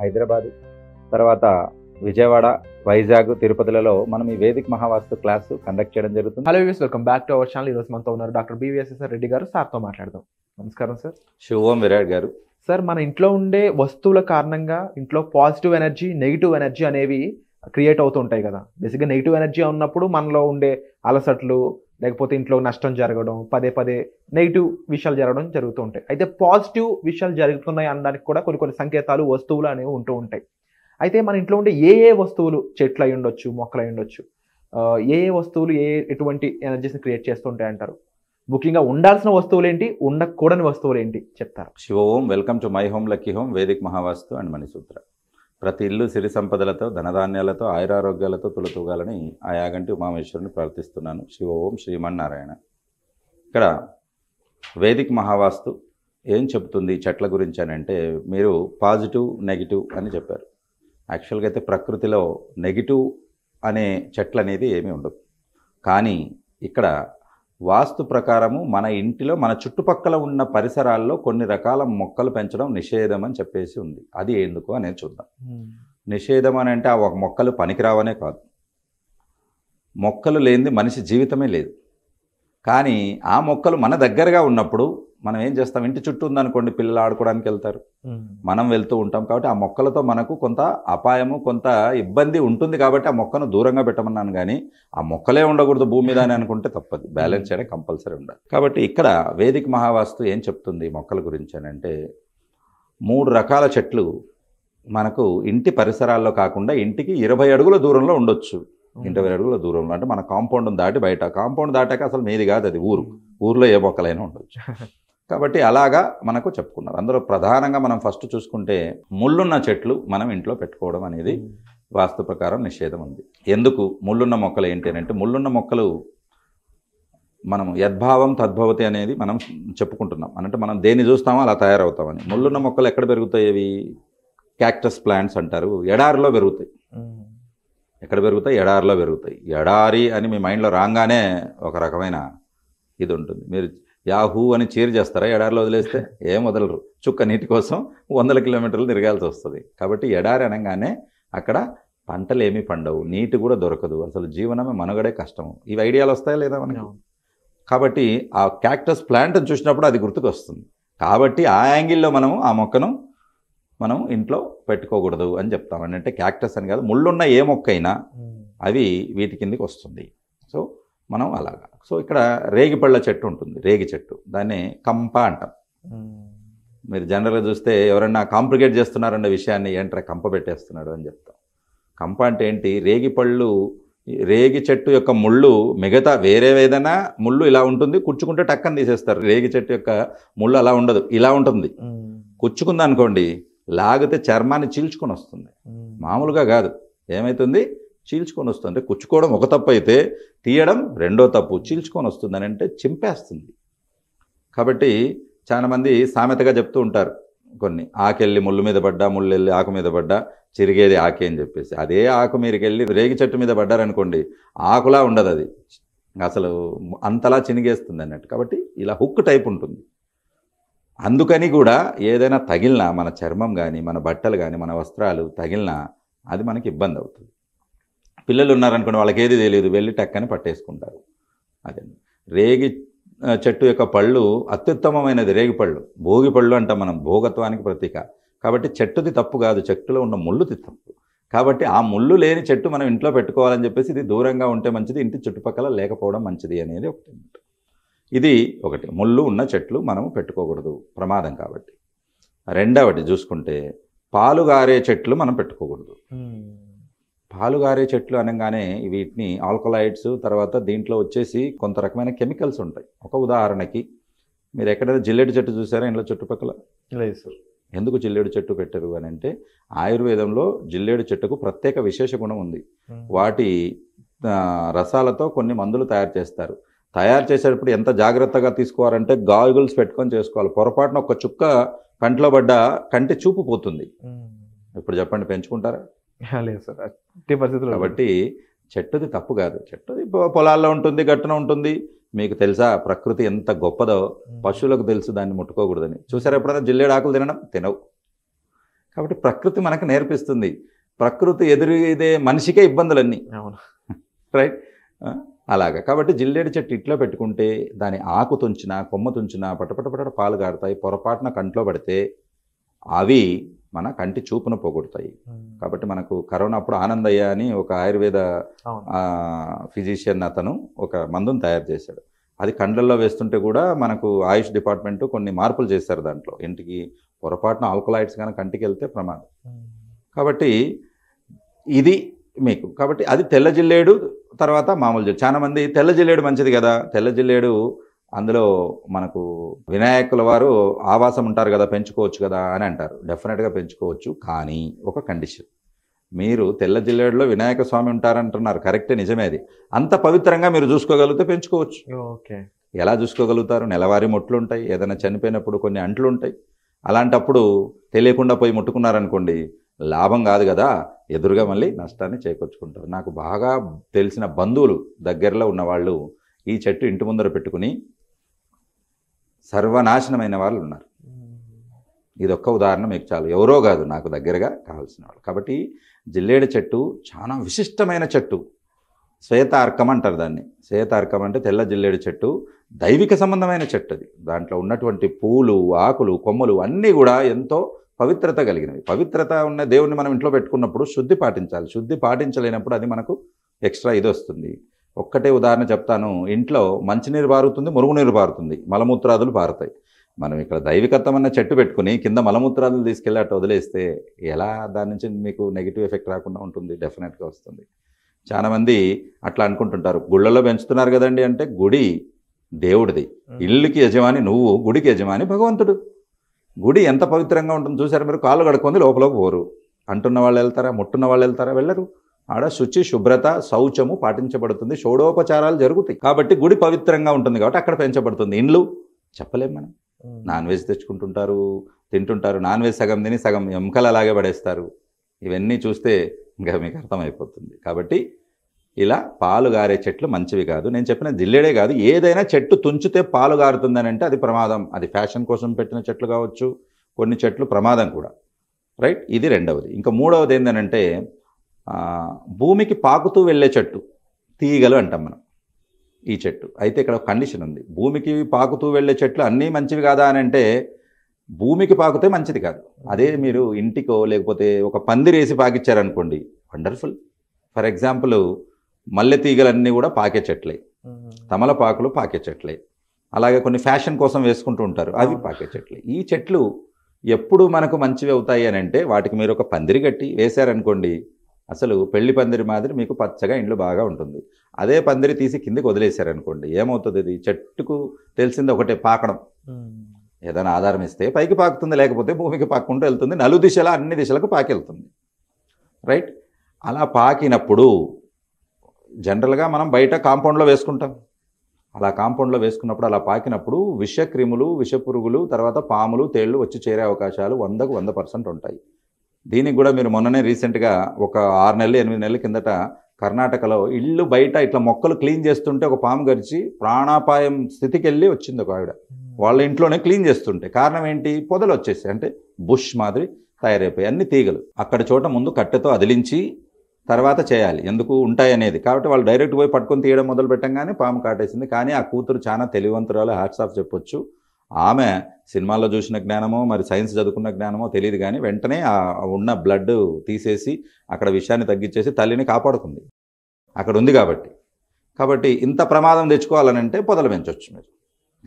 హైదరాబాదు, తర్వాత విజయవాడ, వైజాగ్, తిరుపతిలలో మనం ఈ వేదిక్ మహావాస్తు క్లాసు కండక్ట్ చేయడం జరుగుతుంది. Hello viewers, welcome back to our channel. ఈరోజు మనతో ఉన్నారు డాక్టర్ బివిఎస్ఎస్ఆర్ రెడ్డి గారు. సార్తో మాట్లాడదాం. నమస్కారం సార్. శుభం విరాట్ గారు. సార్, మన ఇంట్లో ఉండే వస్తువుల కారణంగా ఇంట్లో పాజిటివ్ ఎనర్జీ, నెగిటివ్ ఎనర్జీ అనేవి క్రియేట్ అవుతూ ఉంటాయి కదా. బేసిక్గా నెగిటివ్ ఎనర్జీ ఉన్నప్పుడు మనలో ఉండే అలసట్లు, లేకపోతే ఇంట్లో నష్టం జరగడం, పదే పదే నెగిటివ్ విషయాలు జరగడం జరుగుతూ ఉంటాయి. అయితే పాజిటివ్ విషయాలు జరుగుతున్నాయి అనడానికి కూడా కొన్ని కొన్ని సంకేతాలు, వస్తువులు అనేవి ఉంటూ ఉంటాయి. అయితే మన ఇంట్లో ఉండే ఏ వస్తువులు, చెట్లు అయి ఉండొచ్చు, మొక్కలు అయి ఉండొచ్చు, ఏ వస్తువులు ఎటువంటి ఎనర్జీస్ని క్రియేట్ చేస్తూ ఉంటాయి అంటారు? ముఖ్యంగా ఉండాల్సిన వస్తువులు ఏంటి, ఉండకూడని వస్తువులు ఏంటి చెప్తారు? Shivom, welcome to my home lucky home vedic Mahavastu and Manisutra. ప్రతి ఇల్లు సిరి సంపదలతో, ధనధాన్యాలతో, ఆయురారోగ్యాలతో తులతూగాలని ఆ యాగంటి ఉమామేశ్వరుని ప్రార్థిస్తున్నాను. శివోం శ్రీమన్నారాయణ. ఇక్కడ వేదిక్ మహావాస్తు ఏం చెప్తుంది చెట్ల గురించి అని అంటే, మీరు పాజిటివ్, నెగిటివ్ అని చెప్పారు. యాక్చువల్గా అయితే ప్రకృతిలో నెగిటివ్ అనే చెట్లు అనేది ఏమీ ఉండదు. కానీ ఇక్కడ వాస్తు ప్రకారము మన ఇంటిలో, మన చుట్టుపక్కల ఉన్న పరిసరాల్లో కొన్ని రకాల మొక్కలు పెంచడం నిషేధం అని చెప్పేసి ఉంది. అది ఎందుకు అనేది చూద్దాం. నిషేధం అని అంటే ఆ ఒక మొక్కలు పనికిరావనే కాదు, మొక్కలు లేనిది మనిషి జీవితమే లేదు. కానీ ఆ మొక్కలు మన దగ్గరగా ఉన్నప్పుడు మనం ఏం చేస్తాం, ఇంటి చుట్టూ ఉందనుకోండి, పిల్లలు ఆడుకోవడానికి వెళ్తారు, మనం వెళ్తూ ఉంటాం. కాబట్టి ఆ మొక్కలతో మనకు కొంత అపాయము, కొంత ఇబ్బంది ఉంటుంది. కాబట్టి ఆ మొక్కను దూరంగా పెట్టమన్నాను. కానీ ఆ మొక్కలే ఉండకూడదు భూమి మీద అని అనుకుంటే తప్పదు. బ్యాలెన్స్ చేయడం కంపల్సరీ ఉండాలి. కాబట్టి ఇక్కడ వేదిక్ మహావాస్తు ఏం చెప్తుంది మొక్కల గురించి అని అంటే, 3 రకాల చెట్లు మనకు ఇంటి పరిసరాల్లో కాకుండా ఇంటికి 20 అడుగుల దూరంలో ఉండొచ్చు. 20 అడుగుల దూరంలో అంటే మన కాంపౌండ్ దాటి బయట, కాంపౌండ్ దాటాక అసలు మీది కాదు అది, ఊర్లో ఏ మొక్కలైనా ఉండొచ్చు. కాబట్టి అలాగా మనకు చెప్పుకున్నారు. అందులో ప్రధానంగా మనం ఫస్ట్ చూసుకుంటే ముళ్ళున్న చెట్లు మనం ఇంట్లో పెట్టుకోవడం అనేది వాస్తు ప్రకారం నిషేధం ఉంది. ఎందుకు ముళ్ళున్న మొక్కలు ఏంటి అని అంటే, ముళ్ళున్న మొక్కలు మనం యద్భావం తద్భవతి అనేది మనం చెప్పుకుంటున్నాం. అంటే మనం దేన్ని చూస్తామో అలా తయారవుతామని. ముళ్ళున్న మొక్కలు ఎక్కడ పెరుగుతాయి? అవి క్యాక్టస్ ప్లాంట్స్ అంటారు. ఎడారిలో పెరుగుతాయి. ఎక్కడ పెరుగుతాయి? ఎడారిలో పెరుగుతాయి. ఎడారి అని మీ మైండ్లో రాగానే ఒక రకమైన ఇది ఉంటుంది. మీరు యాహూ అని చీర్ చేస్తారా? ఎడారిలో వదిలేస్తే ఏం వదలరు. చుక్క నీటి కోసం 100 కిలోమీటర్లు తిరగాల్సి వస్తుంది. కాబట్టి ఎడారి అనగానే అక్కడ పంటలు ఏమీ పండవు, నీటి కూడా దొరకదు, అసలు జీవనమే మనుగడే కష్టము. ఇవి ఐడియాలు వస్తాయా లేదా మనకి? కాబట్టి ఆ క్యాక్టస్ ప్లాంట్ చూసినప్పుడు అది గుర్తుకు వస్తుంది. కాబట్టి ఆ యాంగిల్లో మనము ఆ మొక్కను మనం ఇంట్లో పెట్టుకోకూడదు అని చెప్తాం. అంటే క్యాక్టస్ అని కాదు, ముళ్ళున్న ఏ మొక్క అయినా అవి వీటి కిందికి వస్తుంది. సో మనం అలాగా. సో ఇక్కడ రేగిపళ్ళ చెట్టు ఉంటుంది, రేగి చెట్టు, దాన్ని కంప అంటాం. మీరు జనరల్గా చూస్తే ఎవరన్నా కాంప్లికేట్ చేస్తున్నారన్న విషయాన్ని ఏంట్రా కంప పెట్టేస్తున్నాడు అని చెప్తాం. కంప అంటే ఏంటి? రేగిపళ్ళు, రేగి చెట్టు యొక్క ముళ్ళు మిగతా వేరే ఏదైనా ముళ్ళు ఇలా ఉంటుంది, కుచ్చుకుంటే టక్కని తీసేస్తారు. రేగి చెట్టు యొక్క ముళ్ళు అలా ఉండదు, ఇలా ఉంటుంది. కుచ్చుకుంది అనుకోండి, లాగితే చర్మాన్ని చీల్చుకొని వస్తుంది. మామూలుగా కాదు, ఏమవుతుంది? చీల్చుకొని వస్తుంది. కుచ్చుకోవడం ఒక తప్పు అయితే తీయడం రెండో తప్పు. చీల్చుకొని వస్తుంది అని అంటే చింపేస్తుంది. కాబట్టి చాలామంది సామెతగా చెప్తూ ఉంటారు కొన్ని, ఆకెళ్ళి ముళ్ళు మీద పడ్డా, ముళ్ళు వెళ్ళి ఆకు మీద పడ్డా, చిరిగేది ఆకే అని చెప్పేసి. అదే ఆకు మీరుకి వెళ్ళి రేగి చెట్టు మీద పడ్డారనుకోండి, ఆకులా ఉండదు, అది అసలు అంతలా చినిగేస్తుంది అన్నట్టు. కాబట్టి ఇలా హుక్ టైప్ ఉంటుంది. అందుకని కూడా ఏదైనా తగిలినా, మన చర్మం కానీ, మన బట్టలు కానీ, మన వస్త్రాలు తగిలినా అది మనకి ఇబ్బంది అవుతుంది. పిల్లలు ఉన్నారనుకోండి, వాళ్ళకి ఏది తెలియదు, వెళ్ళి టక్కని పట్టేసుకుంటారు. అదే రేగి చెట్టు యొక్క పళ్ళు అత్యుత్తమమైనది. రేగి పళ్ళు భోగి పళ్ళు అంటాం మనం, భోగత్వానికి ప్రతీక. కాబట్టి చెట్టుది తప్పు కాదు, చెట్టులో ఉన్న ముళ్ళుది తప్పు. కాబట్టి ఆ ముళ్ళు లేని చెట్టు మనం ఇంట్లో పెట్టుకోవాలని చెప్పేసి, ఇది దూరంగా ఉంటే మంచిది, ఇంటి చుట్టుపక్కల లేకపోవడం మంచిది అనేది ఒకటి. ఇది ఒకటి, ముళ్ళు ఉన్న చెట్లు మనము పెట్టుకోకూడదు, ప్రమాదం. కాబట్టి రెండవది చూసుకుంటే పాలుగారే చెట్లు మనం పెట్టుకోకూడదు. పాలుగారే చెట్లు అనగానే వీటిని ఆల్కలాయిడ్స్, తర్వాత దీంట్లో వచ్చేసి కొంత రకమైన కెమికల్స్ ఉంటాయి. ఒక ఉదాహరణకి, మీరు ఎక్కడైనా జిల్లేడు చెట్టు చూసారా ఇంట్లో చుట్టుపక్కల? లేదు సార్. ఎందుకు జిల్లేడు చెట్టు పెట్టరు అని అంటే, ఆయుర్వేదంలో జిల్లేడు చెట్టుకు ప్రత్యేక విశేష గుణం ఉంది. వాటి రసాలతో కొన్ని మందులు తయారు చేస్తారు. తయారు చేసేటప్పుడు ఎంత జాగ్రత్తగా తీసుకోవాలంటే, గాగుల్స్ పెట్టుకొని చేసుకోవాలి. పొరపాటున ఒక చుక్క కంట్లో పడ్డ కంటి చూపు పోతుంది. ఇప్పుడు చెప్పండి, పెంచుకుంటారా? లేదు సార్, పరిస్థితులు. కాబట్టి చెట్టుది తప్పు కాదు, చెట్టుది పొలాల్లో ఉంటుంది, గట్టున ఉంటుంది. మీకు తెలుసా ప్రకృతి ఎంత గొప్పదో? పశువులకు తెలుసు దాన్ని ముట్టుకోకూడదని. చూసారా ఎప్పుడైనా జిల్లేడు ఆకులు తినడం? తినవు. కాబట్టి ప్రకృతి మనకు నేర్పిస్తుంది. ప్రకృతి ఎదురుదే మనిషికే ఇబ్బందులన్నీ. అవును. రైట్. అలాగా. కాబట్టి జిల్లేడు చెట్టు ఇట్లా పెట్టుకుంటే దాని ఆకు తుంచినా కొమ్మ తుంచినా పటపట పాలు గారుతాయి. పొరపాటున కంట్లో పడితే అవి మన కంటి చూపును పోగొడతాయి. కాబట్టి మనకు కరోనా అప్పుడు ఆనందయ్య అని ఒక ఆయుర్వేద ఫిజిషియన్ అతను ఒక మందును తయారు చేశాడు. అది కండ్లల్లో వేస్తుంటే కూడా మనకు ఆయుష్ డిపార్ట్మెంట్ కొన్ని మార్పులు చేశారు దాంట్లో. ఇంటికి పొరపాటున ఆల్కలాయిడ్స్ కానీ కంటికి వెళ్తే ప్రమాదం. కాబట్టి ఇది మీకు కాబట్టి అది తెల్ల జిల్లేడు తర్వాత మామూలు జిల్లేడు. చాలా మంది తెల్ల జిల్లేడు మంచిది కదా, తెల్ల జిల్లేడు అందులో మనకు వినాయకుల వారు ఆవాసం ఉంటారు కదా, పెంచుకోవచ్చు కదా అని అంటారు. డెఫినెట్గా పెంచుకోవచ్చు, కానీ ఒక కండిషన్. మీరు తెల్ల జిల్లేడులో వినాయక స్వామి ఉంటారంటున్నారు, కరెక్టే, నిజమే. అది అంత పవిత్రంగా మీరు చూసుకోగలిగితే పెంచుకోవచ్చు. ఓకే. ఎలా చూసుకోగలుగుతారు? నెలవారీ మొట్లు ఉంటాయి, ఏదైనా చనిపోయినప్పుడు కొన్ని అంట్లు ఉంటాయి. అలాంటప్పుడు తెలియకుండా పోయి ముట్టుకున్నారనుకోండి, లాభం కాదు కదా, ఎదురుగా మళ్ళీ నష్టాన్ని చేకూర్చుకుంటారు. నాకు బాగా తెలిసిన బంధువులు దగ్గరలో ఉన్నవాళ్ళు ఈ చెట్టు ఇంటి ముందర పెట్టుకుని సర్వనాశనమైన వాళ్ళు ఉన్నారు. ఇదొక్క ఉదాహరణ మీకు చాలు. ఎవరో కాదు, నాకు దగ్గరగా కావాల్సిన వాళ్ళు. కాబట్టి జిల్లేడు చెట్టు చాలా విశిష్టమైన చెట్టు. శ్వేతార్కం అంటారు దాన్ని. శ్వేతార్కం అంటే తెల్ల జిల్లేడు చెట్టు, దైవిక సంబంధమైన చెట్టు. అది దాంట్లో ఉన్నటువంటి పూలు, ఆకులు, కొమ్మలు అన్నీ కూడా ఎంతో పవిత్రత కలిగినవి. పవిత్రత ఉన్న దేవుణ్ణి మనం ఇంట్లో పెట్టుకున్నప్పుడు శుద్ధి పాటించాలి. శుద్ధి పాటించలేనప్పుడు అది మనకు ఎక్స్ట్రా ఇది వస్తుంది. ఒక్కటే ఉదాహరణ చెప్తాను. ఇంట్లో మంచినీరు పారుతుంది, మురుగునీరు పారుతుంది, మలమూత్రాదులు పారుతాయి. మనం ఇక్కడ దైవికత్వం అన్న చెట్టు పెట్టుకుని కింద మలమూత్రాదులు తీసుకెళ్ళి అట్టు వదిలేస్తే ఎలా దాని నుంచి మీకు నెగిటివ్ ఎఫెక్ట్ రాకుండా ఉంటుంది? డెఫినెట్గా వస్తుంది. చాలామంది అట్లా అనుకుంటుంటారు, గుళ్ళలో పెంచుతున్నారు కదండి అంటే గుడి దేవుడిది, ఇల్లుకి యజమాని నువ్వు, గుడికి యజమాని భగవంతుడు. గుడి ఎంత పవిత్రంగా ఉంటుంది చూసారు మీరు? కాళ్ళు కడుక్కుంది లోపలికి పోరు. అంటున్న వాళ్ళు వెళ్తారా? ముట్టున్న వాళ్ళు వెళ్తారా? వెళ్ళరు. ఆడ శుచి, శుభ్రత, శౌచము పాటించబడుతుంది, షోడోపచారాలు జరుగుతాయి. కాబట్టి గుడి పవిత్రంగా ఉంటుంది కాబట్టి అక్కడ పెంచబడుతుంది. ఇండ్లు చెప్పలేం మనం. నాన్ వెజ్ తెచ్చుకుంటుంటారు, తింటుంటారు, నాన్ వెజ్ సగం తిని సగం ఎముకలు అలాగే పడేస్తారు. ఇవన్నీ చూస్తే ఇంకా మీకు అర్థమైపోతుంది. కాబట్టి ఇలా పాలు గారే చెట్లు మంచివి కాదు. నేను చెప్పిన జిల్లేడే కాదు, ఏదైనా చెట్టు తుంచితే పాలు గారుతుందని అంటే అది ప్రమాదం. అది ఫ్యాషన్ కోసం పెట్టిన చెట్లు కావచ్చు, కొన్ని చెట్లు ప్రమాదం కూడా. రైట్. ఇది రెండవది. ఇంకా మూడవది ఏంటంటే భూమికి పాకుతూ వెళ్ళే చెట్టు, తీగలు అంటాం మనం ఈ చెట్టు. అయితే ఇక్కడ ఒక కండిషన్ ఉంది. భూమికి పాకుతూ వెళ్ళే చెట్లు అన్నీ మంచివి కాదా అని అంటే భూమికి పాకుతే మంచిది కాదు. అదే మీరు ఇంటికో లేకపోతే ఒక పందిరేసి పాకిచ్చారనుకోండి, వండర్ఫుల్. ఫర్ ఎగ్జాంపుల్ మల్లె తీగలన్నీ కూడా పాకే చెట్లే, తమలపాకులు పాకే చెట్లే, అలాగే కొన్ని ఫ్యాషన్ కోసం వేసుకుంటూ ఉంటారు, అవి పాకే చెట్లే. ఈ చెట్లు ఎప్పుడు మనకు మంచివి అవుతాయి అని అంటే వాటికి మీరు ఒక పందిరి కట్టి వేశారనుకోండి, అసలు పెళ్లి పందిరి మాదిరి మీకు పచ్చగా ఇండ్లు బాగా ఉంటుంది. అదే పందిరి తీసి కిందికి వదిలేశారనుకోండి, ఏమవుతుంది? అది చెట్టుకు తెలిసింది ఒకటే, పాకడం. ఏదైనా ఆధారం ఇస్తే పైకి పాకుతుంది, లేకపోతే భూమికి పాక్కుంటూ వెళ్తుంది, నలు దిశలా అన్ని దిశలకు పాకెళ్తుంది. రైట్. అలా పాకినప్పుడు జనరల్గా మనం బయట కాంపౌండ్లో వేసుకుంటాం. అలా కాంపౌండ్లో వేసుకున్నప్పుడు అలా పాకినప్పుడు విషక్రిములు, విషపురుగులు, తర్వాత పాములు, తేళ్లు వచ్చి చేరే అవకాశాలు 100కు 100% ఉంటాయి. దీనికి కూడా మీరు మొన్ననే రీసెంట్గా ఒక 6 నెలలు 8 నెలల కిందట కర్ణాటకలో ఇల్లు బయట ఇట్లా మొక్కలు క్లీన్ చేస్తుంటే ఒక పాము గరిచి ప్రాణాపాయం స్థితికి వెళ్ళి వచ్చింది ఒక ఆవిడ. వాళ్ళ ఇంట్లోనే క్లీన్ చేస్తుంటే కారణం ఏంటి? పొదలు వచ్చేసాయి, అంటే బుష్ మాదిరి తయారైపోయి అన్ని తీగలు. అక్కడ చోట ముందు కట్టెతో అదిలించి తర్వాత చేయాలి, ఎందుకు ఉంటాయనేది. కాబట్టి వాళ్ళు డైరెక్ట్ పోయి పట్టుకొని తీయడం మొదలు పెట్టంగానే పాము కాటేసింది. కానీ ఆ కూతురు చాలా తెలివంతురాలు, హ్యాట్స్ ఆఫ్ చెప్పొచ్చు. ఆమె సినిమాల్లో చూసిన జ్ఞానమో మరి సైన్స్ చదువుకున్న జ్ఞానమో తెలియదు, కానీ వెంటనే ఆ ఉన్న బ్లడ్ తీసేసి అక్కడ విషయాన్ని తగ్గించేసి తల్లిని కాపాడుకుంది, అక్కడ ఉంది కాబట్టి. కాబట్టి ఇంత ప్రమాదం తెచ్చుకోవాలనంటే పొదలు పెంచవచ్చు మీరు.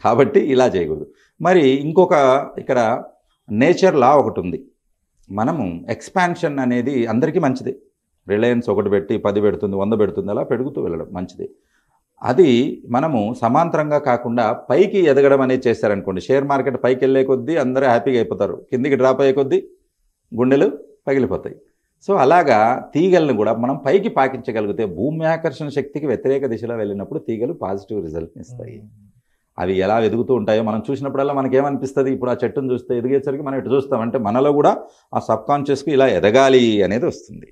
కాబట్టి ఇలా చేయకూడదు. మరి ఇంకొక ఇక్కడ నేచర్ లా ఒకటి ఉంది. మనము ఎక్స్పాన్షన్ అనేది అందరికీ మంచిదే. రిలయన్స్ ఒకటి పెట్టి 10 పెడుతుంది, 100 పెడుతుంది, అలా పెరుగుతూ వెళ్ళడం మంచిదే. అది మనము సమాంతరంగా కాకుండా పైకి ఎదగడం అనేది చేస్తారనుకోండి, షేర్ మార్కెట్ పైకి వెళ్ళే కొద్దీ అందరూ హ్యాపీగా అయిపోతారు, కిందికి డ్రాప్ అయ్యే కొద్దీ గుండెలు పగిలిపోతాయి. సో అలాగా తీగలను కూడా మనం పైకి పాకించగలిగితే భూమి ఆకర్షణ శక్తికి వ్యతిరేక దిశలో వెళ్ళినప్పుడు తీగలు పాజిటివ్ రిజల్ట్ని ఇస్తాయి. అవి ఎలా ఎదుగుతూ ఉంటాయో మనం చూసినప్పుడల్లా మనకేమనిపిస్తుంది? ఇప్పుడు ఆ చెట్టును చూస్తే ఎదిగేసరికి మనం ఇటు చూస్తాం, అంటే మనలో కూడా ఆ సబ్కాన్షియస్కి ఇలా ఎదగాలి అనేది వస్తుంది.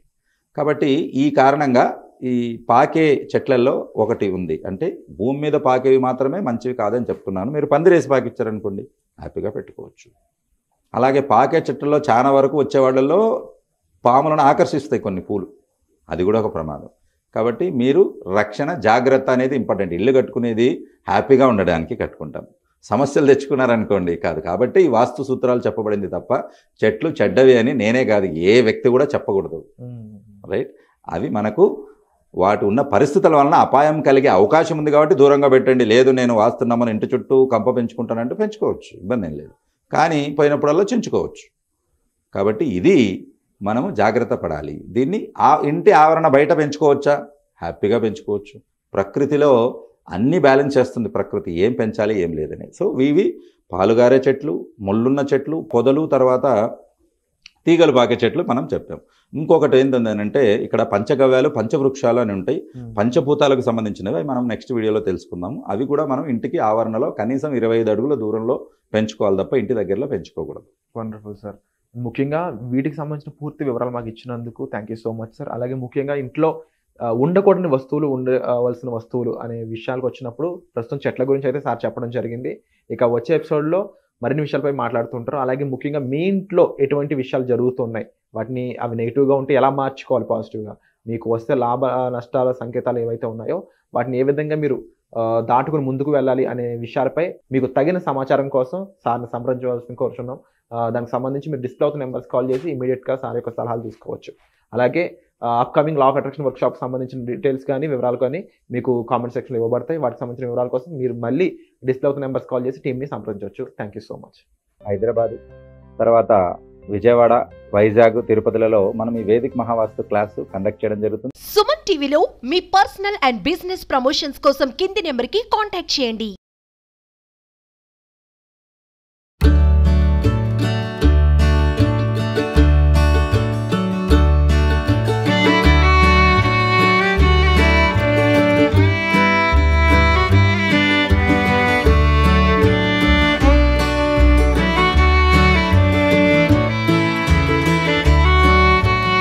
కాబట్టి ఈ కారణంగా ఈ పాకే చెట్లలో ఒకటి ఉంది, అంటే భూమి మీద పాకేవి మాత్రమే మంచివి కాదని చెప్తున్నాను. మీరు పందిరేసి పాకిచ్చారనుకోండి హ్యాపీగా పెట్టుకోవచ్చు. అలాగే పాకే చెట్టులో చాలా వరకు వచ్చేవాళ్ళలో పాములను ఆకర్షిస్తాయి కొన్ని పూలు, అది కూడా ఒక ప్రమాదం. కాబట్టి మీరు రక్షణ జాగ్రత్త అనేది ఇంపార్టెంట్. ఇల్లు కట్టుకునేది హ్యాపీగా ఉండడానికి కట్టుకుంటాం, సమస్యలు తెచ్చుకున్నారనుకోండి కాదు. కాబట్టి ఈ వాస్తు సూత్రాలు చెప్పబడింది తప్ప చెట్లు చెడ్డవి అని నేనే కాదు ఏ వ్యక్తి కూడా చెప్పకూడదు, రైట్. అవి మనకు వాటి ఉన్న పరిస్థితుల వలన అపాయం కలిగే అవకాశం ఉంది కాబట్టి దూరంగా పెట్టండి. లేదు నేను వాస్తున్నామని ఇంటి చుట్టూ కంప పెంచుకుంటానంటే పెంచుకోవచ్చు, ఇబ్బంది ఏం లేదు. కానీ పోయినప్పుడల్లా చించుకోవచ్చు. కాబట్టి ఇది మనము జాగ్రత్త పడాలి. దీన్ని ఇంటి ఆవరణ బయట పెంచుకోవచ్చా? హ్యాపీగా పెంచుకోవచ్చు. ప్రకృతిలో అన్నీ బ్యాలెన్స్ చేస్తుంది ప్రకృతి, ఏం పెంచాలి ఏం లేదని. సో ఇవి పాలుగారే చెట్లు, ముళ్ళున్న చెట్లు, పొదలు, తర్వాత తీగలు పాకే చెట్లు మనం చెప్పాం. ఇంకొకటి ఏంటంటే ఇక్కడ పంచగవ్యాలు, పంచవృక్షాలు అని ఉంటాయి, పంచభూతాలకు సంబంధించినవి. మనం నెక్స్ట్ వీడియోలో తెలుసుకుందాము. అవి కూడా మనం ఇంటికి ఆవరణలో కనీసం 25 అడుగుల దూరంలో పెంచుకోవాలి తప్ప ఇంటి దగ్గరలో పెంచుకోకూడదు. Wonderful sir. ముఖ్యంగా వీటికి సంబంధించిన పూర్తి వివరాలు మాకు ఇచ్చినందుకు thank you so much sir. అలాగే ముఖ్యంగా ఇంట్లో ఉండకూడని వస్తువులు, ఉండవలసిన వస్తువులు అనే విషయాలకు వచ్చినప్పుడు ప్రస్తుతం చెట్ల గురించి అయితే సార్ చెప్పడం జరిగింది. ఇక వచ్చే ఎపిసోడ్లో మరిన్ని విషయాలపై మాట్లాడుతుంటారు. అలాగే ముఖ్యంగా మీ ఇంట్లో ఎటువంటి విషయాలు జరుగుతున్నాయి, వాటిని అవి నెగిటివ్గా ఉంటే ఎలా మార్చుకోవాలి పాజిటివ్గా, మీకు వస్తే లాభ నష్టాల సంకేతాలు ఏవైతే ఉన్నాయో వాటిని ఏ విధంగా మీరు దాటుకుని ముందుకు వెళ్ళాలి అనే విషయాలపై మీకు తగిన సమాచారం కోసం సార్ని సంప్రదించవలసింది కోరుచున్నాం. దానికి సంబంధించి మీరు డిస్ప్లే అవుతున్న నెంబర్స్ కాల్ చేసి ఇమీడియట్గా సార్ యొక్క సలహాలు తీసుకోవచ్చు. అలాగే upcoming law of attraction workshop సంబంధించిన డీటెయిల్స్ కానీ వివరాలు కానీ మీకు కామెంట్ సెక్షన్లో ఇవ్వబడతాయి. వాటికి సంబంధించిన వివరాల కోసం మీరు మళ్ళీ డిస్ప్లే అవుతున్న నెంబర్స్ కాల్ చేసి టీమ్ని సంప్రదించవచ్చు. Thank you so much. Hyderabad తర్వాత విజయవాడ, వైజాగ్, తిరుపతిలలో మనం ఈ వేదిక్ మహావాస్తు క్లాసు కండక్ట్ చేయడం జరుగుతుంది. సుమన్ టీవీలో మీ పర్సనల్ అండ్ బిజినెస్ ప్రమోషన్స్ కోసం కింది నెంబర్కి కాంటాక్ట్ చేయండి.